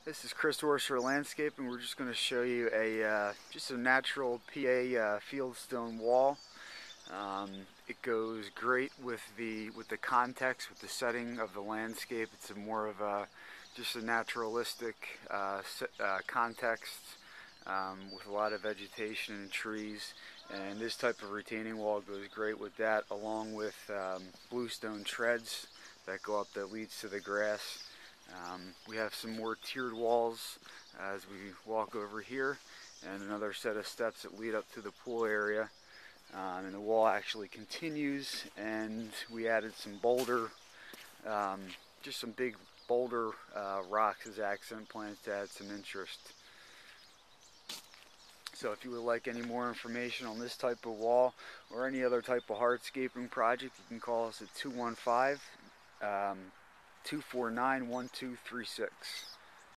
This is Chris Orser Landscaping. We're just going to show you just a natural PA fieldstone wall. It goes great with the context, with the setting of the landscape. It's more of a just a naturalistic context with a lot of vegetation and trees. And this type of retaining wall goes great with that, along with bluestone treads that go up that leads to the grass. We have some more tiered walls as we walk over here, and another set of steps that lead up to the pool area. And the wall actually continues, and we added some boulder, just some big boulder rocks as accent plants to add some interest. So if you would like any more information on this type of wall or any other type of hardscaping project, you can call us at 215 249 1236.